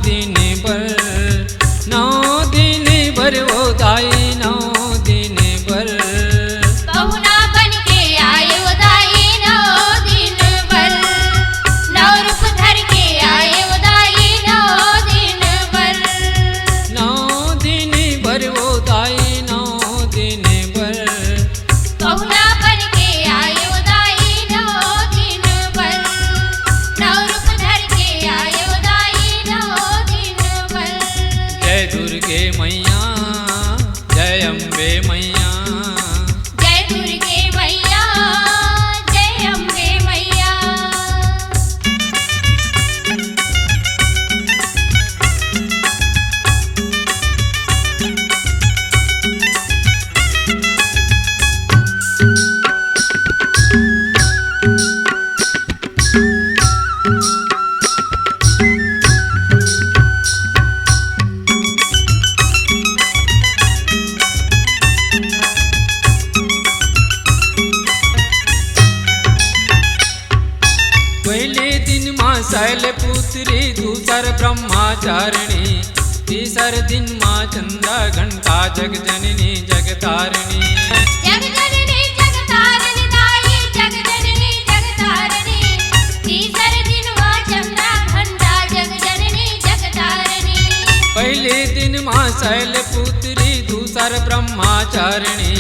दिन भर, 9 दिन भर वो दाई 9 दिन भर। पहुना बन के आए वो दाई 9 दिन भर, 9 रूप धर के आए वो दाई 9 दिन भर। 9 दिन भर वो दाई 9 दिन भर। पहुना बन के आए वो दाई 9 दिन भर, 9 रूप धर के आए वो दाई 9 दिन भर। जय दुर्गे मैया, जय अम्बे मैया। जय दुर्गे मैया, जय अम्बे मैया। पहले दिन माँ शैलपुत्री, दूसर ब्रह्मचारिणी, तीसर दिन माँ चंद्रा घंटा जगजननी जगतारिणी। जग जननी जग तारिणी दाई, जग जननी जग तारिणी। तीसर दिन माँ चंद्रा घंटा जग जननी जग तारिणी। पहले दिन माँ शैलपुत्री, दूसर ब्रह्मचारिणी,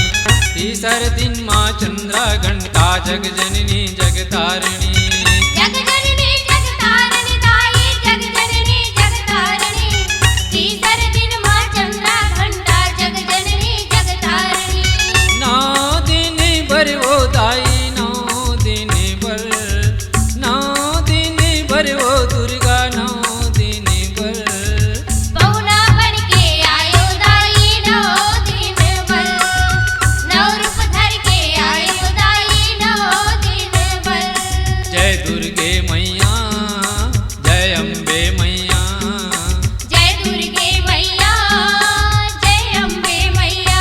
तीसर दिन माँ चंद्रा घंटा जगजननी जगतारिणी। जग जननी जग तारिणी दाई, जग जननी जग तारिणी। तीसर दिन माँ चंद्रा घंटा जग जननी जग तारिणी। 9 दिन भर वो दाई 9 दिन भर, 9 दिन भर वो दुर्गा 9 दिन भर। पहुना बन के आए वो दाई 9 दिन भर, 9 रूप धर के आए वो दाई 9 दिन भर। जय दुर्गे मैया, जय अम्बे मैया। जय दुर्गे मैया, जय अम्बे मैया।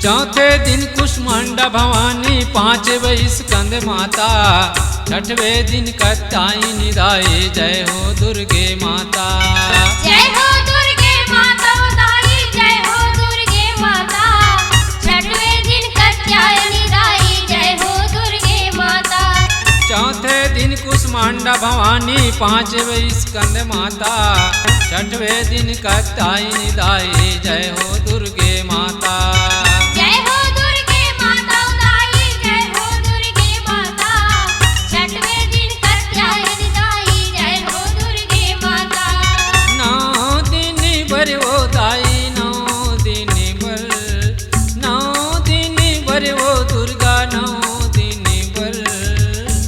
चौथे दिन कुष्मांडा भवानी, 5वें स्कंद माता, 6वें दिन कात्यायनी दाई। जय हो दुर्गे माता। जय हो दुर्गे माता दाई, जय हो दुर्गे माता। 6वें दिन कात्यायनी दाई, जय हो दुर्गे माता। चौथे दिन कुष्मांडा भवानी, 5वें स्कंद माता, 6वें दिन कात्यायनी दाई। जय हो दुर्गे माता। जय हो दुर्गे माता दाई, जय हो दुर्गे माता। 6वें दिन कात्यायनी दाई, जय हो दुर्गे माता। 9 दिन भर वो दाई 9 दिन भर, 9 दिन भर वो दुर्गा 9 दिन भर।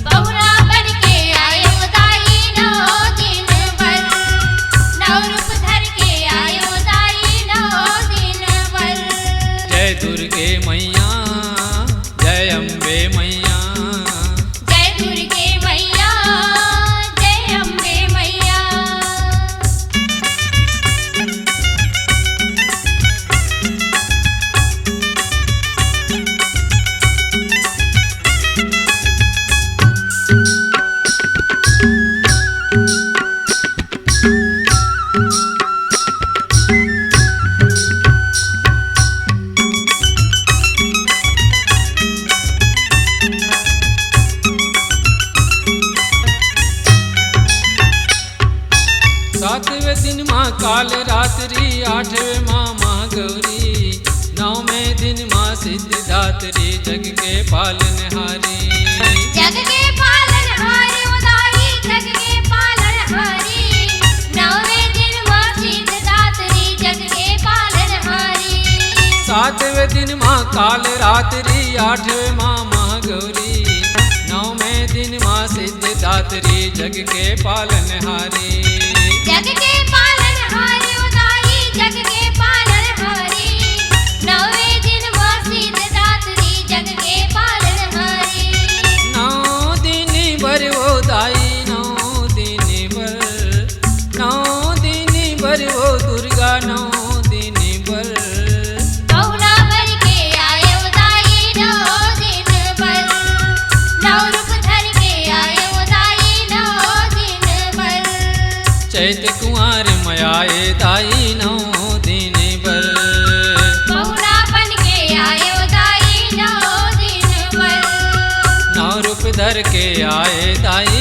पहुना बन के आए वो दाई 9 दिन भर, 9 रूप धर के आए वो दाई 9 दिन भर। जय दुर्गे मैया, जय अम्बे मैया। जय दुर्गे मैया, जय अम्बे मैया। दिन माँ काल रात्रि, 8वें माँ महागौरी, 9वें दिन माँ सिद्धिदात्री, जग के पालनहारी। जग के पालनहारी उदारी, जग के पालनहारी। 9वें दिन माँ सिद्धिदात्री, जग के पालनहारी। 7वें दिन माँ काल रात्रि, 8वें माँ महागौरी, 9वें दिन माँ सिद्धिदात्री, जग के पालनहारी। जग के नौ दिन भर वो दुर्गा नौ दिन भर बहुना बन के आयो दाई नौ दिन भर नौ रूप धर के आयो दाई नौ दिन भर चैत कुंवर मयाए दाई नौ दिन भर बहुना बन के आयो दाई नौ दिन भर नौ रूप धर के आए दाई